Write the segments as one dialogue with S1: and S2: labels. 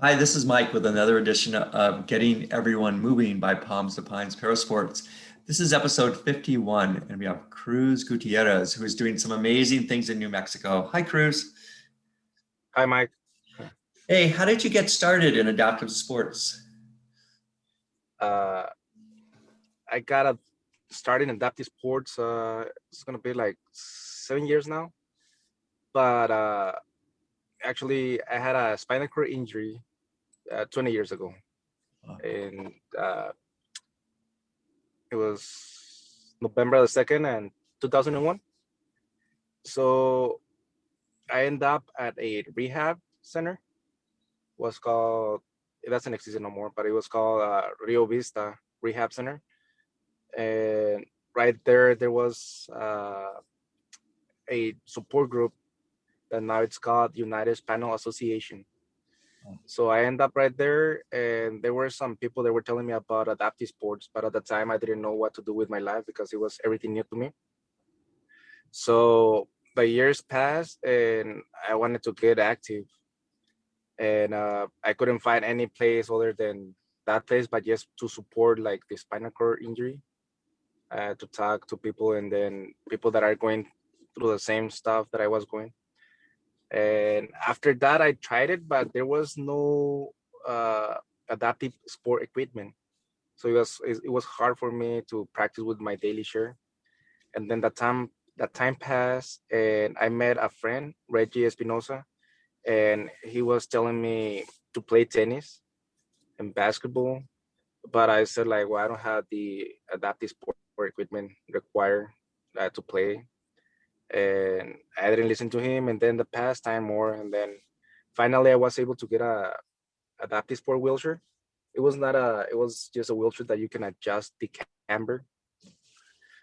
S1: Hi, this is Mike with another edition of Getting Everyone Moving by Palms to Pines Parasports. This is episode 51, and we have Cruz Gutierrez, who is doing some amazing things in New Mexico. Hi, Cruz.
S2: Hi, Mike.
S1: Hey, how did you get started in adaptive sports?
S2: Uh, I got a started in adaptive sports. It's gonna be like 7 years now. But actually, I had a spinal cord injury 20 years ago, and it was November the 2nd and 2001. So I ended up at a rehab center. Was called it doesn't exist no more, but it was called Rio Vista Rehab Center, and right there was a support group that now it's called United Spinal Association. So I end up right there, and there were some people that were telling me about adaptive sports, but at the time I didn't know what to do with my life because it was everything new to me. So the years passed, and I wanted to get active, and I couldn't find any place other than that place, but just to support like the spinal cord injury, to talk to people, and then people that are going through the same stuff that I was going. And after that, I tried it, but there was no adaptive sport equipment. So it was hard for me to practice with my daily share. And then the time passed, and I met a friend, Reggie Espinosa, and he was telling me to play tennis and basketball. But I said like, well, I don't have the adaptive sport equipment required to play, and I didn't listen to him. And then the past time more, and then finally I was able to get a adaptive sport wheelchair. It was just a wheelchair that you can adjust the camber.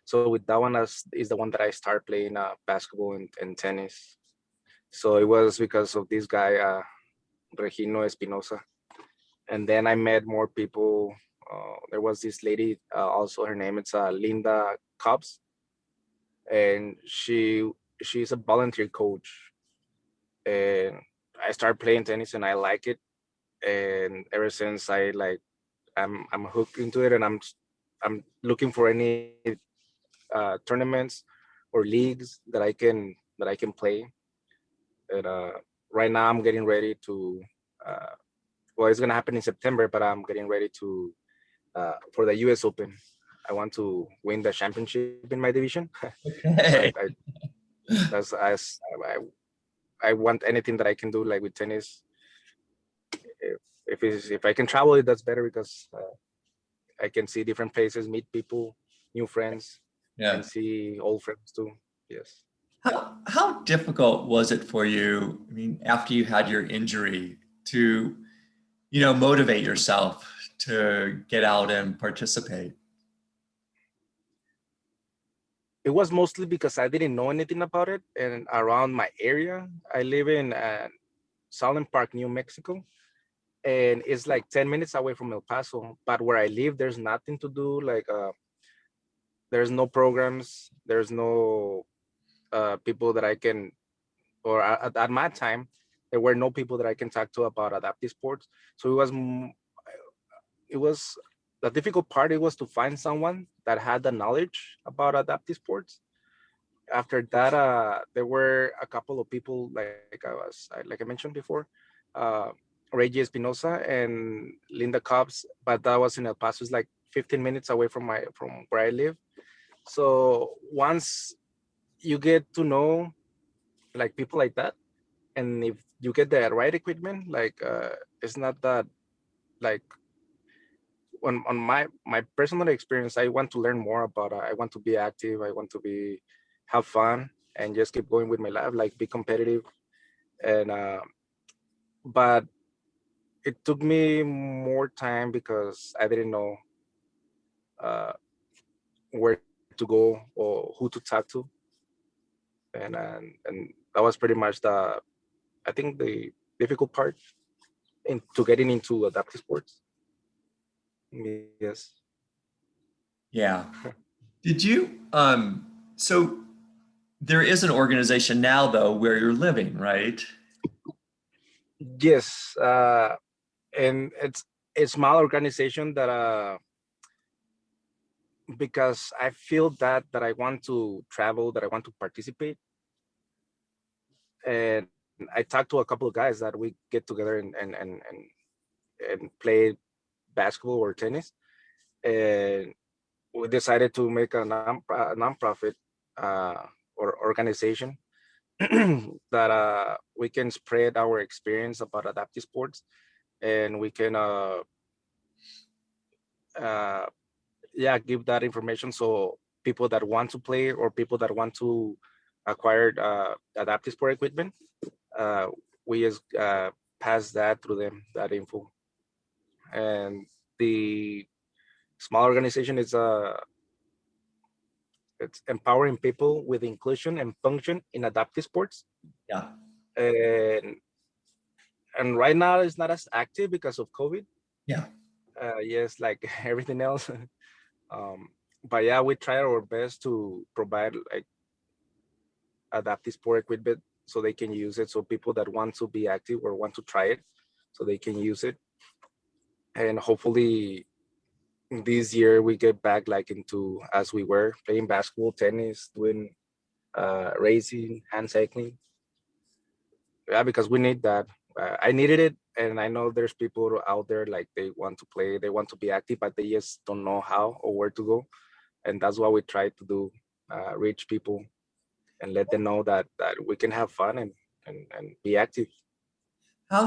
S2: So with that one is the one that I started playing basketball and tennis. So it was because of this guy, Regino Espinosa. And then I met more people. There was this lady, also her name is Linda Cobbs, and she's a volunteer coach. And I started playing tennis and I like it. And ever since I'm hooked into it, and I'm looking for any tournaments or leagues that I can play. And right now I'm getting ready to. Uh, well, it's gonna happen in September, but I'm getting ready to for the U.S. Open. I want to win the championship in my division. So
S1: Okay.
S2: that's as I want anything that I can do like with tennis. If I can travel it, that's better because I can see different places, meet people, new friends, and
S1: Yeah.
S2: see old friends too. Yes.
S1: How difficult was it for you, I mean, after you had your injury to, motivate yourself to get out and participate?
S2: It was mostly because I didn't know anything about it, and around my area, I live in Southern Park, New Mexico, and it's like 10 minutes away from El Paso. But where I live, there's nothing to do. Like, there's no programs, there's no people that I can, or at my time, there were no people that I can talk to about adaptive sports. So it was the difficult part. It was to find someone that had the knowledge about adaptive sports. After that, there were a couple of people like I mentioned before, uh, Reggie Espinosa and Linda Cobbs, but that was in El Paso. It's like 15 minutes away from where I live. So once you get to know like people like that, and if you get the right equipment, like it's not that like on my personal experience, I want to learn more about. I want to be active. I want to be have fun and just keep going with my life, like be competitive. And but it took me more time because I didn't know uh, where to go or who to talk to, and that was pretty much the I think the difficult part into getting into adaptive sports. Yes.
S1: Yeah. Did you, so there is an organization now though where you're living, right?
S2: Yes. and it's a small organization that because I feel that I want to travel, that I want to participate, and I talked to a couple of guys that we get together and play basketball or tennis, and we decided to make a non-profit uh, or organization that we can spread our experience about adaptive sports, and we can uh, yeah, give that information so people that want to play or people that want to acquire adaptive sport equipment, uh, we just pass that through them, that info. And the small organization is it's empowering people with inclusion and function in adaptive sports.
S1: Yeah.
S2: And right now it's not as active because of COVID.
S1: Yeah.
S2: Yes, like everything else. um, but yeah, we try our best to provide like adaptive sport equipment so they can use it. So people that want to be active or want to try it, so they can use it. And hopefully this year we get back like into as we were playing basketball, tennis, doing racing, hand cycling. Yeah, because we need that. I needed it, and I know there's people out there like they want to play, they want to be active, but they just don't know how or where to go. And that's what we try to do: reach people and let them know that we can have fun and be active.
S1: How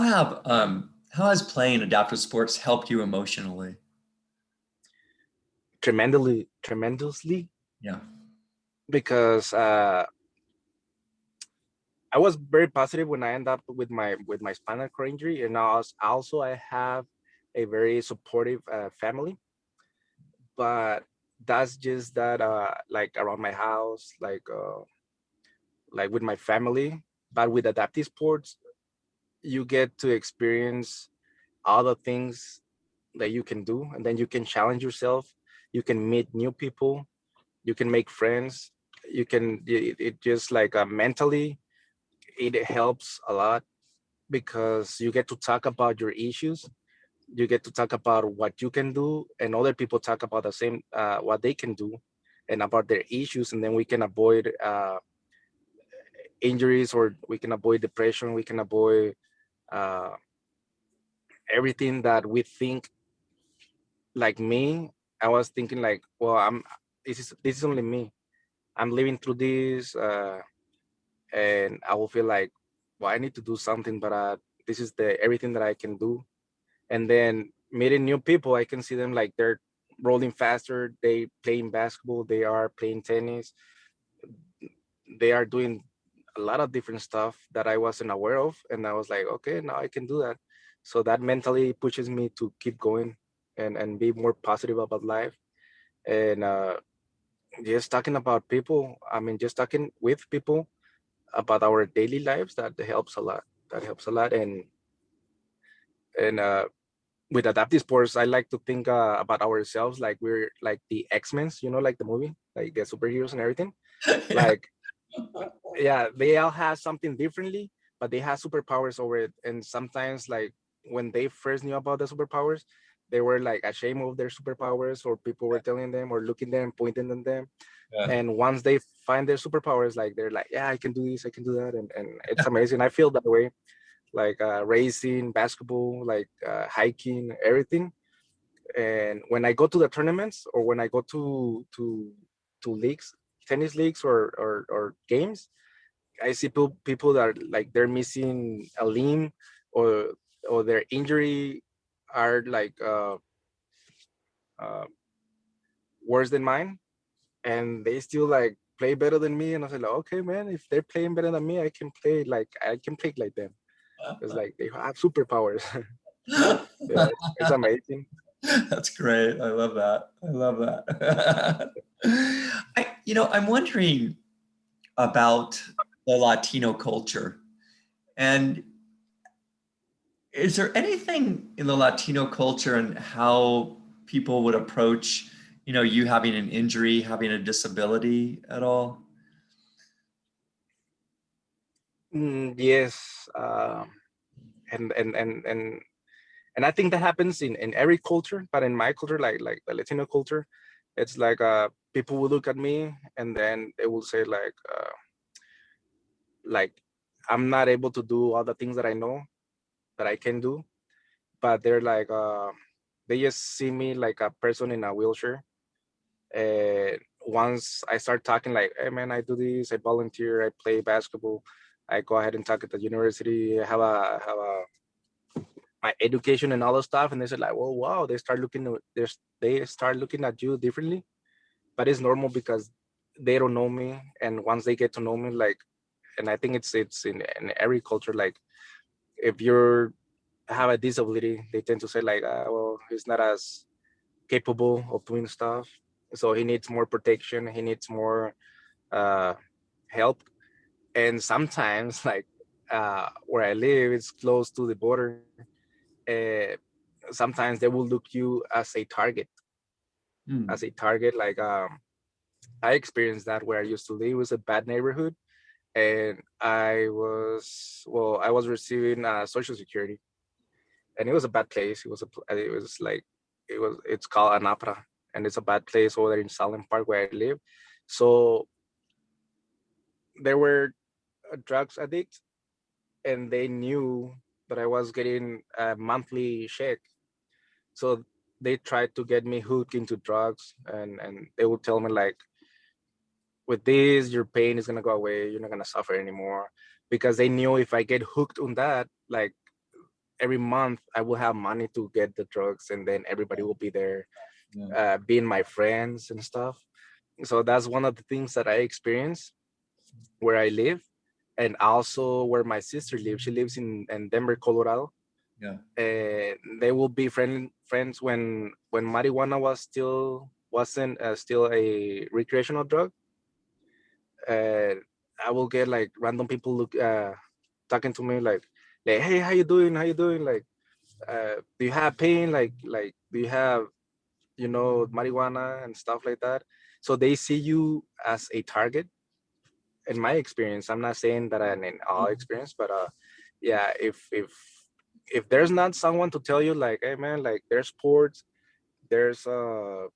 S1: has playing adaptive sports helped you emotionally?
S2: Tremendously,
S1: Yeah.
S2: because I was very positive when I end up with my spinal cord injury, and also I have a very supportive family. But that's just that like around my house, like with my family. But with adaptive sports, you get to experience all the things that you can do, and then you can challenge yourself. You can meet new people. You can make friends. You can it just like mentally it helps a lot because you get to talk about your issues, you get to talk about what you can do, and other people talk about the same what they can do and about their issues, and then we can avoid injuries, or we can avoid depression, we can avoid uh, everything that we think. Like me, I was thinking like, well, this is only me, I'm living through this, and I will feel like, well, I need to do something, but this is the everything that I can do. And then meeting new people, I can see them like they're rolling faster, they playing basketball, they are playing tennis, they are doing a lot of different stuff that I wasn't aware of, and I was like, okay, now I can do that. So that mentally pushes me to keep going and be more positive about life. And just talking about people, I mean, just talking with people about our daily lives, that helps a lot. That helps a lot. And with adaptive sports, I like to think about ourselves like we're like the X-Men, you know, like the movie, like the superheroes and everything.
S1: Yeah.
S2: Like, yeah, they all have something differently, but they have superpowers over it. And sometimes, like when they first knew about the superpowers, they were like ashamed of their superpowers, or people were telling them or looking them, pointing at them.
S1: Yeah.
S2: And once they find their superpowers, like they're like, yeah, I can do this, I can do that, and it's amazing. I feel that way, like racing, basketball, like hiking, everything. And when I go to the tournaments, or when I go to leagues, tennis leagues, or games, I see people that are like they're missing a limb, or their injury are like uh, worse than mine, and they still like play better than me. And I was like, okay, man, if they're playing better than me, I can play like them. It's like they have superpowers. Yeah, it's amazing.
S1: That's great. I love that. I love that. I'm wondering about the Latino culture. And is there anything in the Latino culture and how people would approach, you having an injury, having a disability at all?
S2: Yes, and And I think that happens in every culture, but in my culture, like the Latino culture, it's like people will look at me and then they will say like I'm not able to do all the things that I know that I can do, but they're like they just see me like a person in a wheelchair. And once I start talking like, hey man, I do this, I volunteer, I play basketball, I go ahead and talk at the university, I have a my education and all the stuff, and they said like, well, wow, they start looking at you differently. But it's normal because they don't know me, and once they get to know me, like, and I think it's in every culture, like if you're have a disability, they tend to say like, well, he's not as capable of doing stuff, so he needs more protection, he needs more uh help. And sometimes like where I live, it's close to the border. uh, Sometimes they will look you
S1: Hmm.
S2: as a target. Like I experienced that where I used to live. It was a bad neighborhood, and I was receiving social security, and it was a bad place. It was like it's called Anapra, and it's a bad place over there in Salem Park where I live. So there were drugs addicts, and they knew that I was getting a monthly check. So they tried to get me hooked into drugs, and they would tell me like, with this, your pain is gonna go away. You're not gonna suffer anymore, because they knew if I get hooked on that, like every month I will have money to get the drugs, and then everybody will be there,
S1: Yeah.
S2: being my friends and stuff. So that's one of the things that I experienced where I live, and also where my sister lives. She lives in Denver, Colorado.
S1: Yeah.
S2: And they will be friends when marijuana wasn't still a recreational drug. uh, I will get like random people talking to me like, hey, how you doing? How you doing? Like, do you have pain? Like, do you have marijuana and stuff like that? So they see you as a target. In my experience, I'm not saying that in all experience, but yeah, if there's not someone to tell you like, hey man, like there's sports, there's a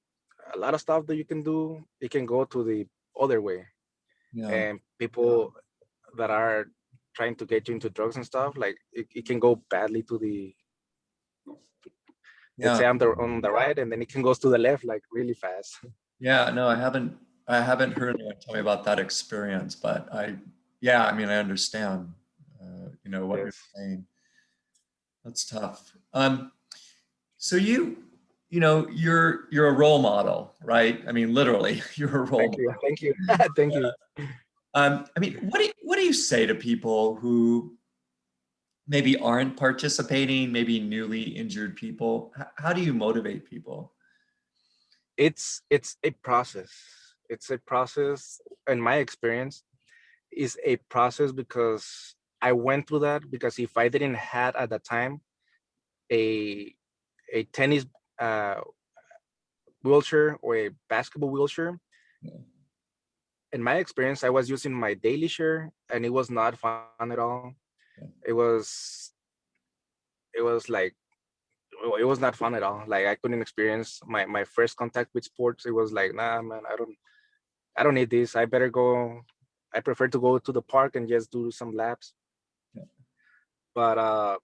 S2: lot of stuff that you can do. It can go to the other way,
S1: Yeah.
S2: and people that are trying to get you into drugs and stuff, like it can go badly to the, let's
S1: Yeah.
S2: say, on the right, and then it can go to the left like really fast.
S1: Yeah. No, I haven't heard anyone tell me about that experience, but yeah, I mean, I understand, what you're
S2: Yes.
S1: saying. That's tough. So you're a role model, right? I mean, literally, you're a role
S2: Thank
S1: model.
S2: you. Thank you. Thank you.
S1: I mean, what do you say to people who maybe aren't participating, maybe newly injured people? How do you motivate people?
S2: It's a process. It's a process. In my experience, is a process because I went through that. Because if I didn't had at the time a tennis uh, wheelchair or a basketball wheelchair,
S1: Yeah.
S2: in my experience, I was using my daily share, and it was not fun at all.
S1: Yeah.
S2: It was it was like it was not fun at all. Like I couldn't experience my first contact with sports. It was like, nah, man, I don't need this. I better go. I prefer to go to the park and just do some laps.
S1: Yeah.
S2: But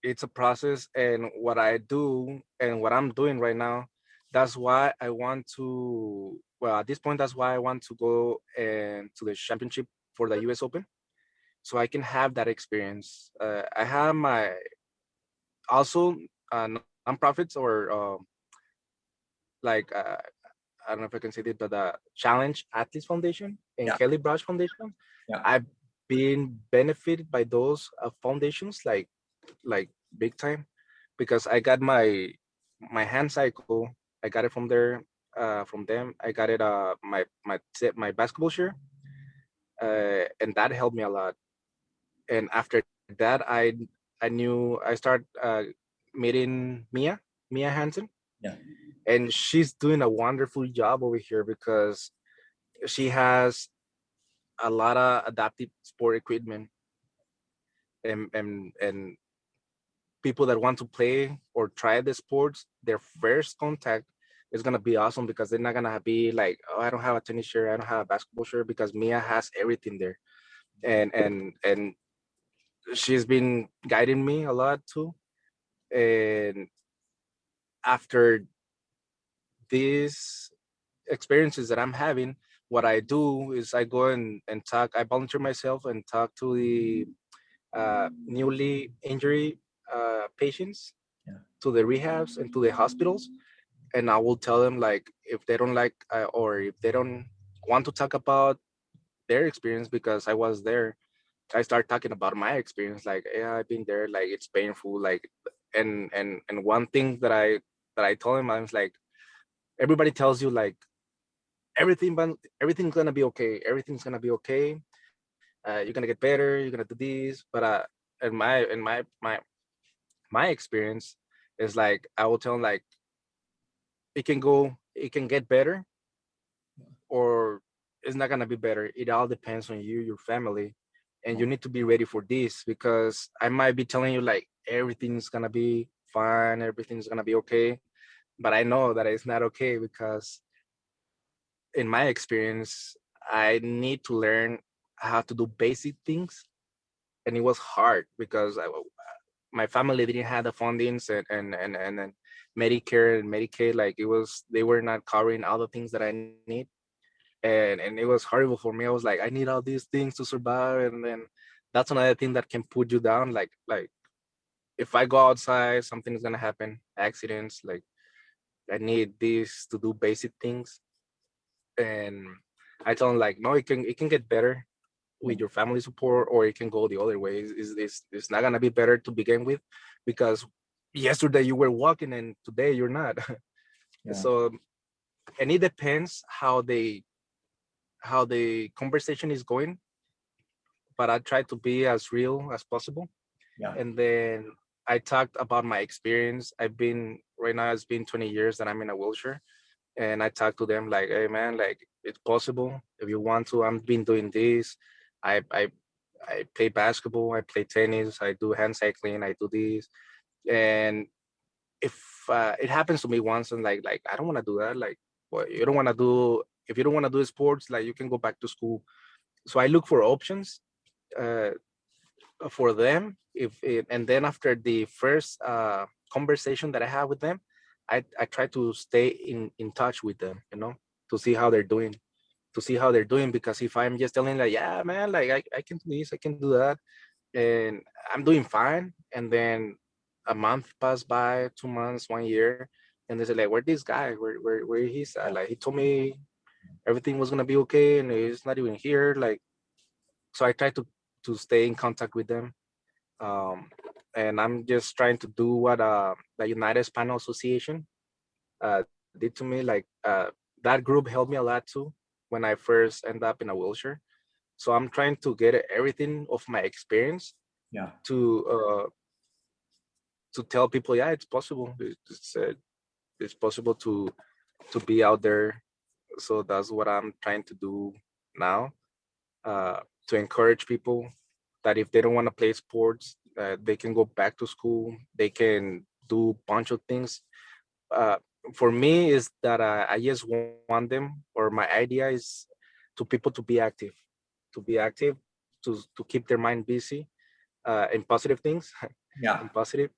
S2: it's a process, and what I do and what I'm doing right now, that's why I want to. Well, at this point, that's why I want to go and to the championship for the U.S. Open, so I can have that experience. I have my also nonprofits or like I don't know if I can say this, but the Challenge Athletes Foundation and
S1: Yeah.
S2: Kelly Brush Foundation.
S1: Yeah.
S2: I've been benefited by those foundations like big time, because I got my hand cycle. I got it from there, from them. I got it my basketball share, and that helped me a lot. And after that, I knew I start meeting Mia Hansen,
S1: Yeah.
S2: and she's doing a wonderful job over here because she has a lot of adaptive sport equipment, and people that want to play or try the sports, their first contact is gonna be awesome because they're not gonna be like, oh, I don't have a tennis shirt, I don't have a basketball shirt, because Mia has everything there, and she's been guiding me a lot too. And after these experiences that I'm having, what I do is I go and talk. I volunteer myself and talk to the newly injury patients,
S1: Yeah.
S2: to the rehabs and to the hospitals, and I will tell them like if they don't like or if they don't want to talk about their experience because I was there, I start talking about my experience. Like, yeah, I've been there. Like, it's painful. Like, and one thing that I told him, I was like, everybody tells you like everything's gonna be okay. Everything's gonna be okay. You're gonna get better. You're gonna do this. But in my experience is like I will tell them like it can get better, or it's not gonna be better. It all depends on you, your family, and
S1: Yeah.
S2: you need to be ready for this because I might be telling you like everything's gonna be fine, everything's gonna be okay, but I know that it's not okay because in my experience, I need to learn how to do basic things, and it was hard because my family didn't have the fundings and then Medicare and Medicaid, like it was they were not covering all the things that I need, and it was horrible for me. I was like, I need all these things to survive, and then that's another thing that can put you down. Like if I go outside, something is gonna happen, accidents. Like I need this to do basic things, and I told him like, no, it can get better
S1: Yeah.
S2: with your family support, or it can go the other way. It's not gonna be better to begin with, because yesterday you were walking and today you're not.
S1: Yeah.
S2: So, and it depends how the conversation is going, but I try to be as real as possible.
S1: Yeah.
S2: And then I talked about my experience. I've been right now. It's been 20 years that I'm in a wheelchair, and I talked to them like, "Hey, man, like it's possible if you want to. I've been doing this. I I I play basketball. I play tennis. I do hand cycling. I do this. And if it happens to me once, and like I don't want to do that. Like, well, you don't want to do. If you don't want to do sports, like you can go back to school. So I look for options. Uh, for them and then after the first conversation that I have with them, I try to stay in touch with them, to see how they're doing, because if I'm just telling like, yeah, man, like I can do this, I can do that, and I'm doing fine, and then a month passed by, 2 months, 1 year, and they say like, where this guy, where he's at? Like he told me everything was gonna be okay and he's not even here. Like, so I try to stay in contact with them, um, and I'm just trying to do what the United Spinal Association did to me. Like that group helped me a lot too when I first end up in a wheelchair. So I'm trying to get everything of my experience
S1: Yeah.
S2: to tell people, yeah, it's possible. It's possible to be out there. So that's what I'm trying to do now, uh, to encourage people that if they don't want to play sports, they can go back to school. They can do a bunch of things. Uh, for me, is that I just want them, or my idea is to people to be active, to keep their mind busy in positive things,
S1: Yeah.
S2: in positive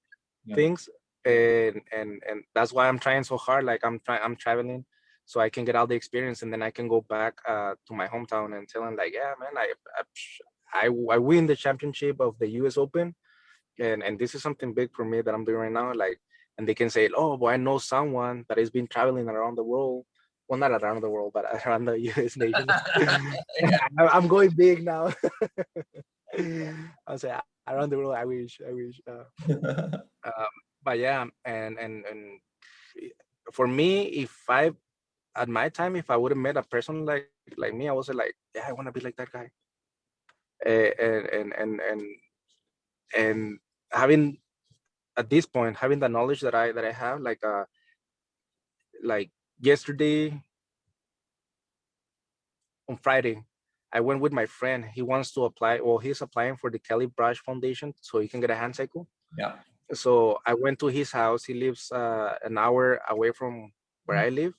S1: Yeah.
S2: things, and that's why I'm trying so hard. Like I'm traveling so I can get all the experience, and then I can go back to my hometown and tell them like, yeah, man, I win the championship of the U.S. Open, and this is something big for me that I'm doing right now. Like, and they can say, oh, well, I know someone that has been traveling around the world. Well, not around the world, but around the U.S. nations.
S1: Yeah.
S2: I'm going big now. I'll say around the world. I wish. Uh, but yeah, for me, if I at my time, if I would have met a person like me, I was like, yeah, I want to be like that guy. And having at this point, having the knowledge that I have, like yesterday on Friday, I went with my friend. He wants to apply. Well, he's applying for the Kelly Brush Foundation so he can get a hand cycle.
S1: Yeah.
S2: So I went to his house. He lives an hour away from where I live.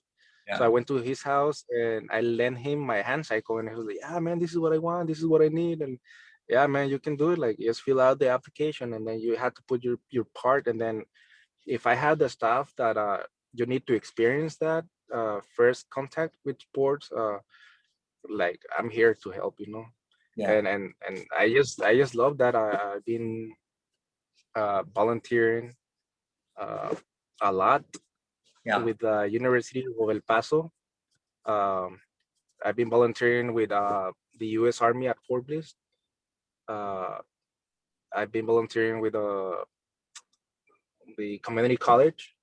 S2: So I
S1: Yeah.
S2: went to his house and I lent him my hand cycle, and he was like, "Yeah, man, this is what I want. This is what I need." And yeah, man, you can do it. Like, just fill out the application, and then you have to put your part. And then if I have the stuff that you need to experience that first contact with sports, like I'm here to help, you know.
S1: Yeah.
S2: And I just love that I've been volunteering uh, a lot
S1: Yeah.
S2: with the University of El Paso. Um, I've been volunteering with the U.S. Army at Fort Bliss. Uh, I've been volunteering with the community college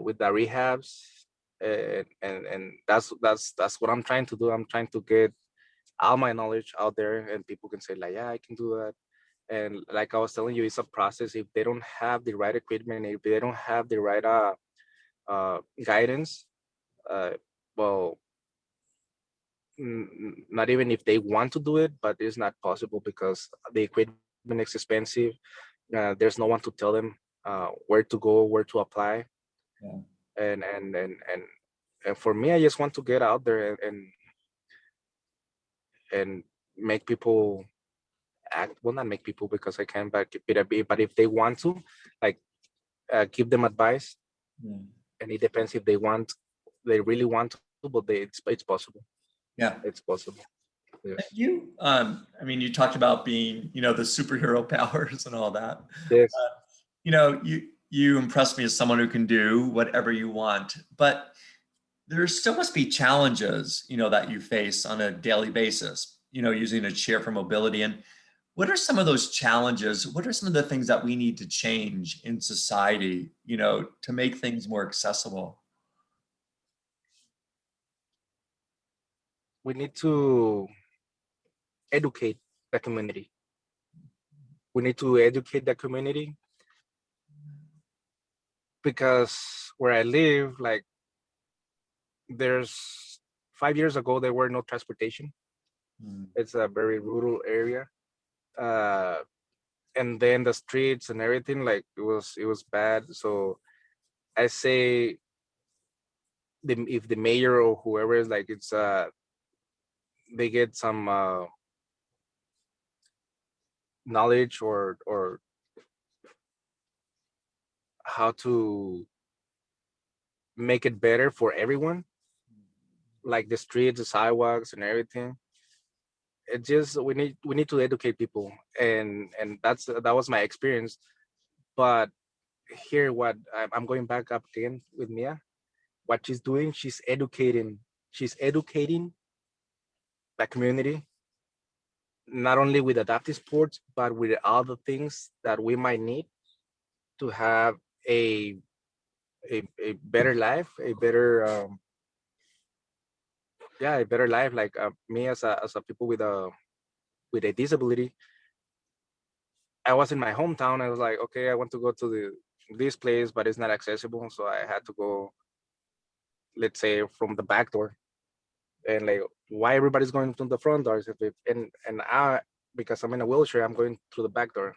S2: with the rehabs, and that's what I'm trying to do. I'm trying to get all my knowledge out there, and people can say like, yeah, I can do that. And like I was telling you, it's a process. If they don't have the right equipment, if they don't have the right guidance, uh, well, not even if they want to do it, but it's not possible because the equipment is expensive. There's no one to tell them where to go, where to apply,
S1: Yeah.
S2: and for me, I just want to get out there and make people act. Well, not make people because I can, but if they want to, like, give them advice,
S1: Yeah.
S2: and it depends if they really want to, but it's possible.
S1: Yeah.
S2: It's possible.
S1: And
S2: Yes.
S1: I mean, you talked about being, the superhero powers and all that.
S2: Yes.
S1: You impress me as someone who can do whatever you want, but there still must be challenges, that you face on a daily basis, using a chair for mobility. And what are some of those challenges? What are some of the things that we need to change in society, to make things more accessible?
S2: We need to educate the community. We need to educate the community because where I live, like, there's 5 years ago there were no transportation.
S1: Mm.
S2: It's a very rural area. Uh, and then the streets and everything, like, it was bad. So I say, if the mayor or whoever is like, it's they get some knowledge or how to make it better for everyone, like the streets, the sidewalks, and everything. It just we need to educate people, and that was my experience. But here, what I'm going back up again with Mia. What she's doing, she's educating the community, not only with adaptive sports, but with other things that we might need to have a a better life, a better yeah, a better life. Like, me as a people with a disability, I was in my hometown. I was like, okay, I want to go to this place, but it's not accessible, so I had to go, let's say, from the back door. And like, why everybody's going from the front doors? And I, because I'm in a wheelchair, I'm going through the back door.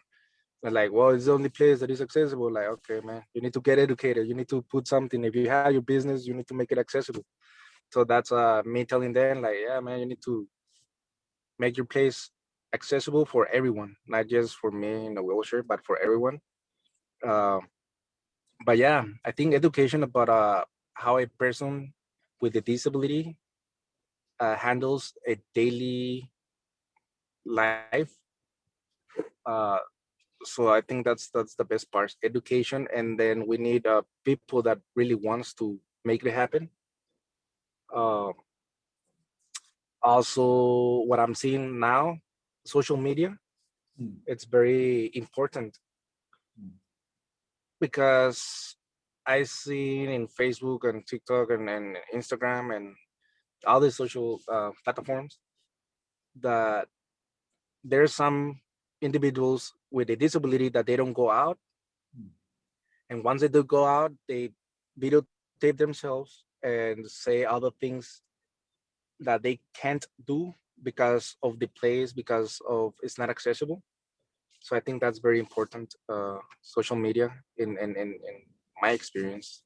S2: And like, well, it's the only place that is accessible. Like, okay, man, you need to get educated. You need to put something. If you have your business, you need to make it accessible. So that's me telling them, like, yeah, man, you need to make your place accessible for everyone, not just for me in a wheelchair, but for everyone. Uh, but yeah, I think education about how a person with a disability handles a daily life. Uh, so I think that's the best part, education, and then we need people that really wants to make it happen. Uh, Also, what I'm seeing now, social media,
S1: Mm.
S2: it's very important
S1: Mm.
S2: because I see in Facebook and TikTok and Instagram and all these social platforms that there's some individuals with a disability that they don't go out,
S1: Mm.
S2: and once they do go out, they videotape themselves and say other things that they can't do because of the place, because of it's not accessible. So I think that's very important. Social media, in my experience,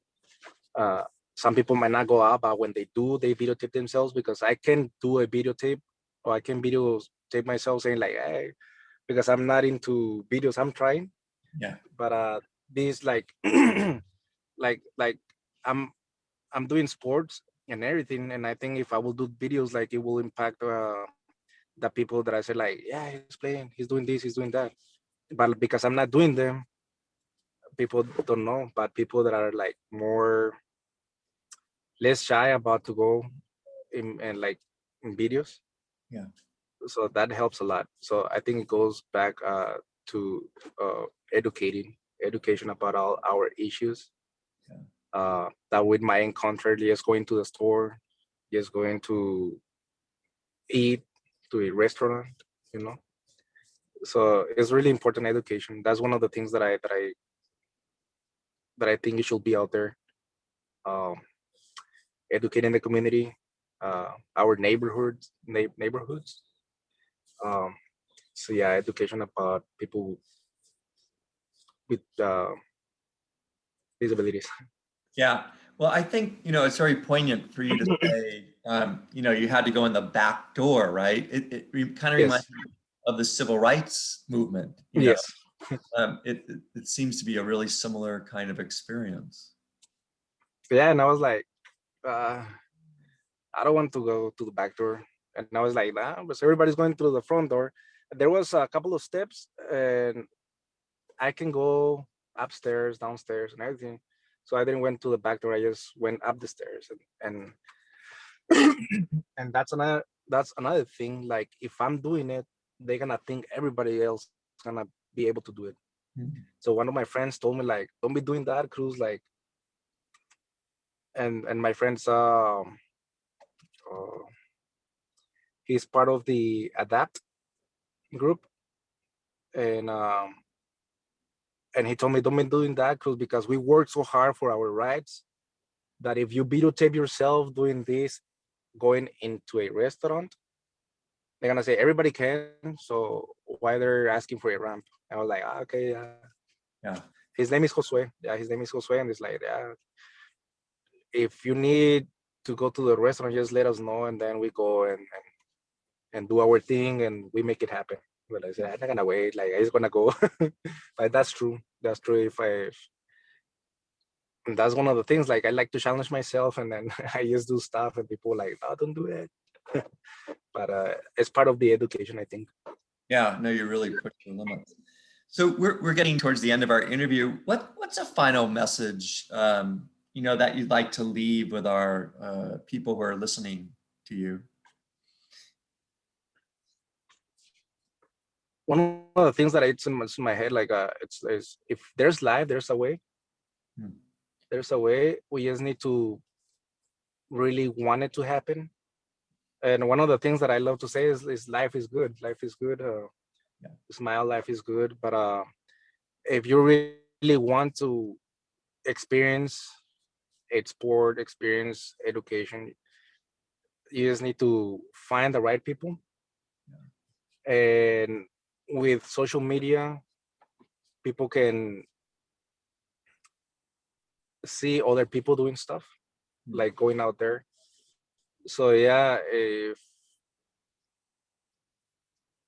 S2: uh, some people might not go out, but when they do, they videotape themselves, because I can do a videotape, or I can videotape myself saying like, hey, because I'm not into videos, I'm trying,
S1: Yeah.
S2: but this like like I'm I'm doing sports and everything, and I think if I will do videos, like it will impact the people that I say like, yeah, he's playing, he's doing this, he's doing that. But because I'm not doing them, people don't know. But people that are like more less shy about to go in and like in videos,
S1: Yeah.
S2: so that helps a lot. So I think it goes back to uh, education about all our issues
S1: Yeah.
S2: that we might encounter just going to the store, just going to eat to a restaurant, you know. So it's really important education. That's one of the things that I think it should be out there. Um, Educating the community, our neighborhoods. Um, so yeah, education about people with disabilities.
S1: Yeah. Well, I think, it's very poignant for you to say, you had to go in the back door, right? It kind of reminds
S2: Yes,
S1: me of the civil rights movement,
S2: yes,
S1: it seems to be a really similar kind of experience.
S2: yeah. And I was like, I don't want to go to the back door. And I was like, nah, but everybody's going through the front door. There was a couple of steps, and I can go upstairs, downstairs, and everything. So I didn't went to the back door. I just went up the stairs, and that's another thing. Like if I'm doing it, they're gonna think everybody else gonna be able to do it.
S1: Mhm.
S2: So one of my friends told me like, don't be doing that, Cruz. Like, and my friends, uh, he's part of the Adapt group, and and he told me don't be doing that, Cruz, because we work so hard for our rights that if you videotape yourself doing this, going into a restaurant, they're gonna say everybody can. So why they're asking for a ramp? I was like, okay, yeah.
S1: Yeah.
S2: His name is Josue. Yeah, his name is Josue, and it's like, yeah, if you need to go to the restaurant, just let us know, and then we go and do our thing, and we make it happen. But I said, I'm not gonna wait. Like, I just gonna go. But that's true. That's true. And that's one of the things. Like, I like to challenge myself, and then I just do stuff, and people like, no, don't do it. But it's part of the education, I think.
S1: Yeah. No, you really push the limits. So we're getting towards the end of our interview. What's a final message, that you'd like to leave with our people who are listening to you?
S2: One of the things that it's in my head, like, it's is if there's life, there's a way.
S1: Hmm.
S2: There's a way. We just need to really want it to happen. And one of the things that I love to say is life is good. Life is good.
S1: Yeah.
S2: Smile, life is good. But if you really want to experience a sport, experience education, you just need to find the right people. And with social media, people can see other people doing stuff,
S1: Hmm.
S2: like going out there. So yeah, if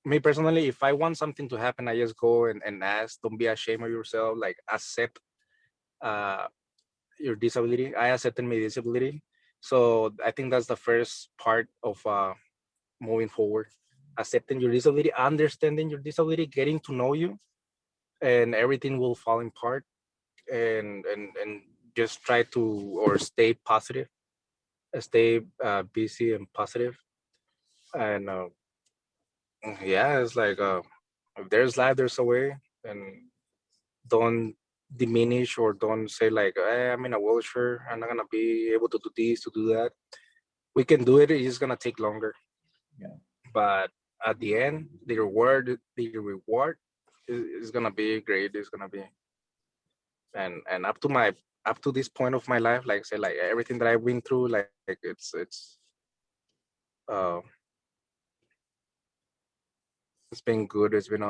S2: me personally, if I want something to happen, I just go and ask. Don't be ashamed of yourself. Like, accept uh, your disability. I accepted my disability. So I think that's the first part of moving forward. Accepting your disability, understanding your disability, getting to know you, and everything will fall in part. And just try to, or stay positive, stay busy and positive. And yeah, it's like, if there's life, there's a way. And don't diminish, or don't say like, I'm in a wheelchair, I'm not gonna be able to do this, to do that. We can do it. It's just gonna take longer.
S1: Yeah.
S2: But at the end, the reward is gonna be great. It's gonna be, and up to this point of my life, like say, like everything that I've been through, like it's uh it's been good. It's been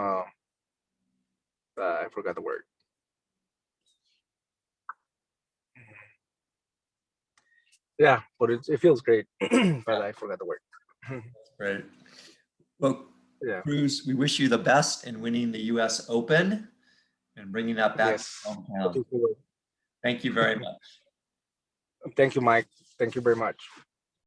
S2: I forgot the word. Yeah, but it feels great, but I forgot the word.
S1: Right. Well,
S2: Yeah.
S1: Cruz, we wish you the best in winning the US Open and bringing that back to
S2: Yes.
S1: your hometown.
S2: Looking forward.
S1: Thank you very much.
S2: Thank you, Mike. Thank you very much.